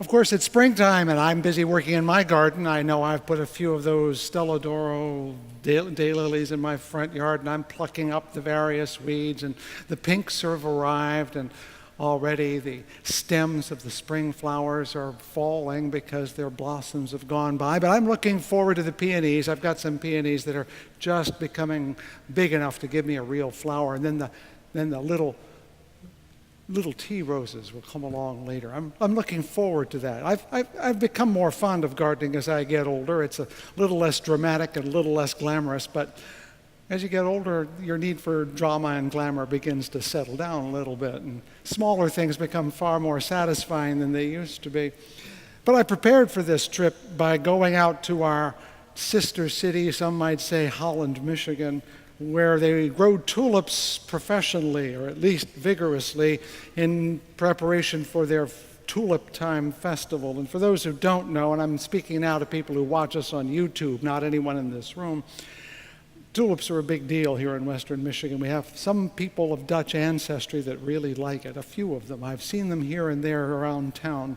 Of course, it's springtime, and I'm busy working in my garden. I know I've put a few of those Stella d'Oro daylilies in my front yard, and I'm plucking up the various weeds, and the pinks have arrived, and already the stems of the spring flowers are falling because their blossoms have gone by. But I'm looking forward to the peonies. I've got some peonies that are just becoming big enough to give me a real flower, and then the little tea roses will come along later. I'm looking forward to that. I've become more fond of gardening as I get older. It's a little less dramatic and a little less glamorous, but as you get older, your need for drama and glamour begins to settle down a little bit, and smaller things become far more satisfying than they used to be. But I prepared for this trip by going out to our sister city, some might say Holland, Michigan, where they grow tulips professionally, or at least vigorously, in preparation for their Tulip Time Festival. And for those who don't know, and I'm speaking now to people who watch us on YouTube, not anyone in this room, tulips are a big deal here in Western Michigan. We have some people of Dutch ancestry that really like it, a few of them. I've seen them here and there around town.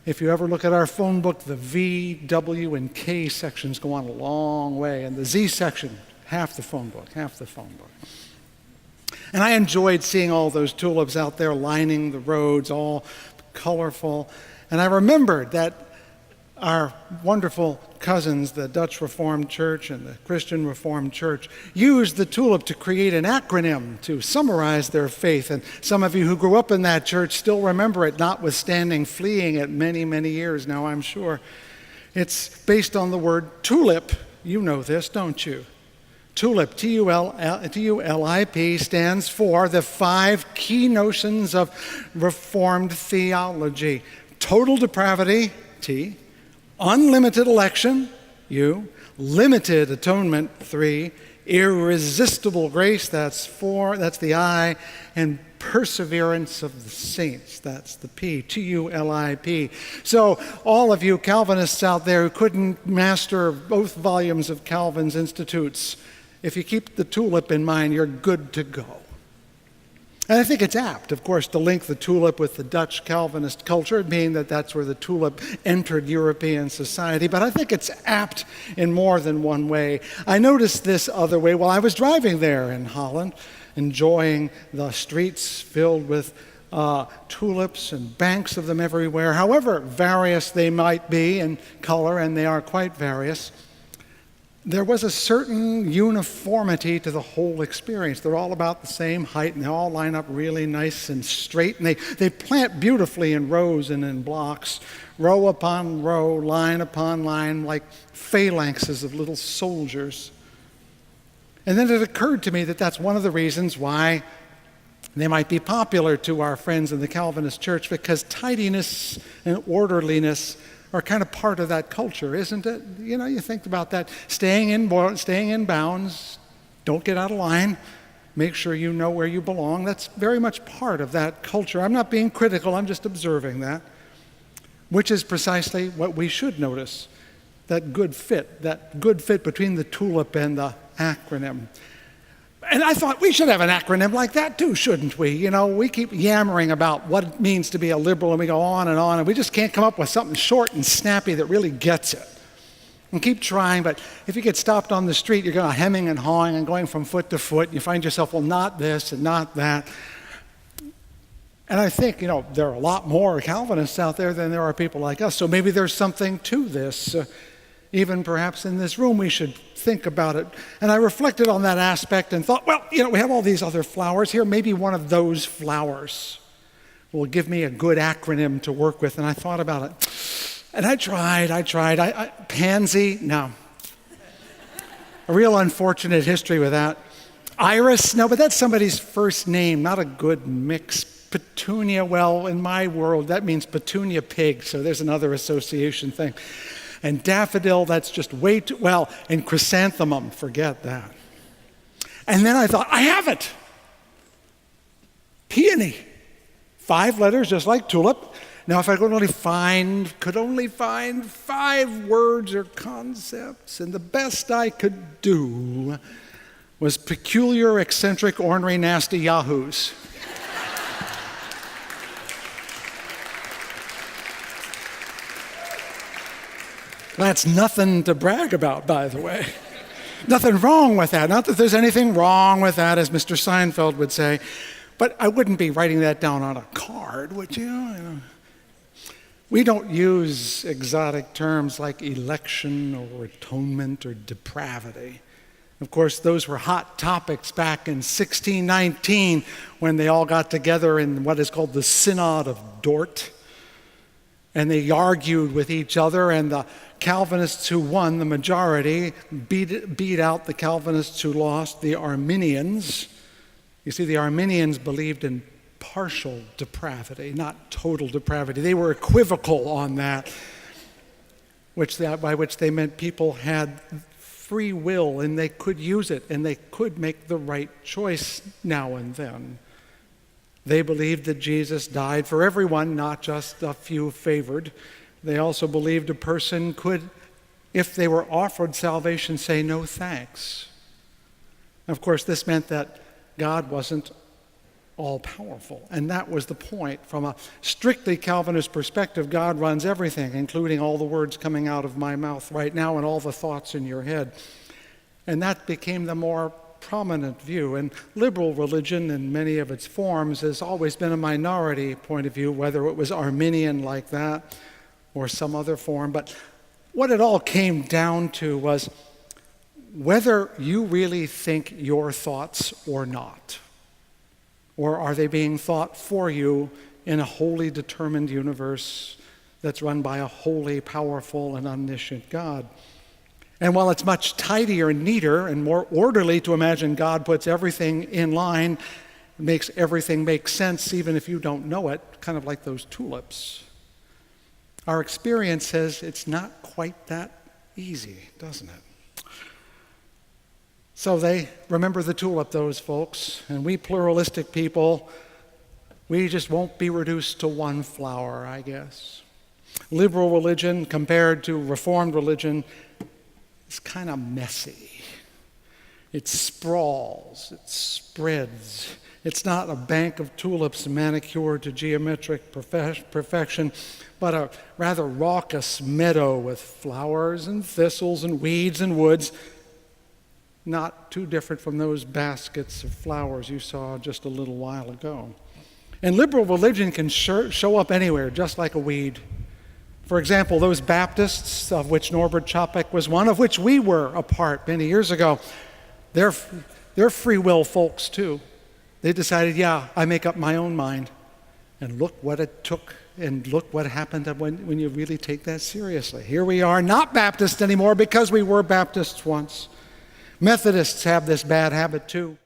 If you ever look at our phone book, the V, W, and K sections go on a long way, and the Z section, half the phone book. And I enjoyed seeing all those tulips out there lining the roads, all colorful. And I remembered that our wonderful cousins, the Dutch Reformed Church and the Christian Reformed Church, used the tulip to create an acronym to summarize their faith. And some of you who grew up in that church still remember it, notwithstanding fleeing it many, many years now, I'm sure. It's based on the word tulip. You know this, don't you? TULIP, T-U-L-I-P, stands for the 5 key notions of Reformed theology. Total depravity, T. Unlimited election, U. Limited atonement, 3. Irresistible grace, that's 4, that's the I. And perseverance of the saints, that's the P, T-U-L-I-P. So all of you Calvinists out there who couldn't master both volumes of Calvin's Institutes, if you keep the tulip in mind, you're good to go. And I think it's apt, of course, to link the tulip with the Dutch Calvinist culture, being that that's where the tulip entered European society. But I think it's apt in more than one way. I noticed this other way while I was driving there in Holland, enjoying the streets filled with tulips and banks of them everywhere. However various they might be in color, and they are quite various, there was a certain uniformity to the whole experience. They're all about the same height, and they all line up really nice and straight, and they plant beautifully in rows and in blocks, row upon row, line upon line, like phalanxes of little soldiers. And then it occurred to me that that's one of the reasons why they might be popular to our friends in the Calvinist church, because tidiness and orderliness are kind of part of that culture, isn't it? You know, you think about that. Staying in bounds, don't get out of line, make sure you know where you belong. That's very much part of that culture. I'm not being critical, I'm just observing that, which is precisely what we should notice, that good fit between the tulip and the acronym. And I thought we should have an acronym like that too, shouldn't we? You know, we keep yammering about what it means to be a liberal, and we go on, and we just can't come up with something short and snappy that really gets it. And keep trying, but if you get stopped on the street, you're going hemming and hawing and going from foot to foot, and you find yourself, well, not this and not that. And I think, you know, there are a lot more Calvinists out there than there are people like us, so maybe there's something to this. Even perhaps in this room we should think about it. And I reflected on that aspect and thought, well, you know, we have all these other flowers here. Maybe one of those flowers will give me a good acronym to work with. And I thought about it. And I tried. Pansy, no. A real unfortunate history with that. Iris, no, but that's somebody's first name, not a good mix. Petunia, well, in my world, that means petunia pig, so there's another association thing. And daffodil, that's just way too, well, and chrysanthemum, forget that. And then I thought, I have it. Peony. 5 letters, just like tulip. Now, if I could only find 5 words or concepts, and the best I could do was peculiar, eccentric, ornery, nasty yahoos. That's nothing to brag about, by the way. Nothing wrong with that. Not that there's anything wrong with that, as Mr. Seinfeld would say. But I wouldn't be writing that down on a card, would you? We don't use exotic terms like election or atonement or depravity. Of course, those were hot topics back in 1619 when they all got together in what is called the Synod of Dort. And they argued with each other, and the Calvinists who won, the majority, beat out the Calvinists who lost, the Arminians. You see, the Arminians believed in partial depravity, not total depravity. They were equivocal on that, by which they meant people had free will and they could use it and they could make the right choice now and then. They believed that Jesus died for everyone, not just a few favored. They also believed a person could, if they were offered salvation, say no thanks. Of course, this meant that God wasn't all-powerful, and that was the point. From a strictly Calvinist perspective, God runs everything, including all the words coming out of my mouth right now and all the thoughts in your head. And that became the more prominent view. And liberal religion in many of its forms has always been a minority point of view, whether it was Arminian like that or some other form. But what it all came down to was whether you really think your thoughts or not. Or are they being thought for you in a wholly determined universe that's run by a wholly powerful and omniscient God? And while it's much tidier and neater and more orderly to imagine God puts everything in line, makes everything make sense even if you don't know it, kind of like those tulips, our experience says it's not quite that easy, doesn't it? So they remember the tulip, those folks, and we pluralistic people, we just won't be reduced to one flower, I guess. Liberal religion compared to Reformed religion is kind of messy. It sprawls, it spreads. It's not a bank of tulips manicured to geometric perfection, but a rather raucous meadow with flowers and thistles and weeds and woods, not too different from those baskets of flowers you saw just a little while ago. And liberal religion can show up anywhere, just like a weed. For example, those Baptists, of which Norbert Chopek was one, of which we were a part many years ago, they're free will folks too. They decided, I make up my own mind. And look what it took, and look what happened when you really take that seriously. Here we are, not Baptists anymore because we were Baptists once. Methodists have this bad habit too.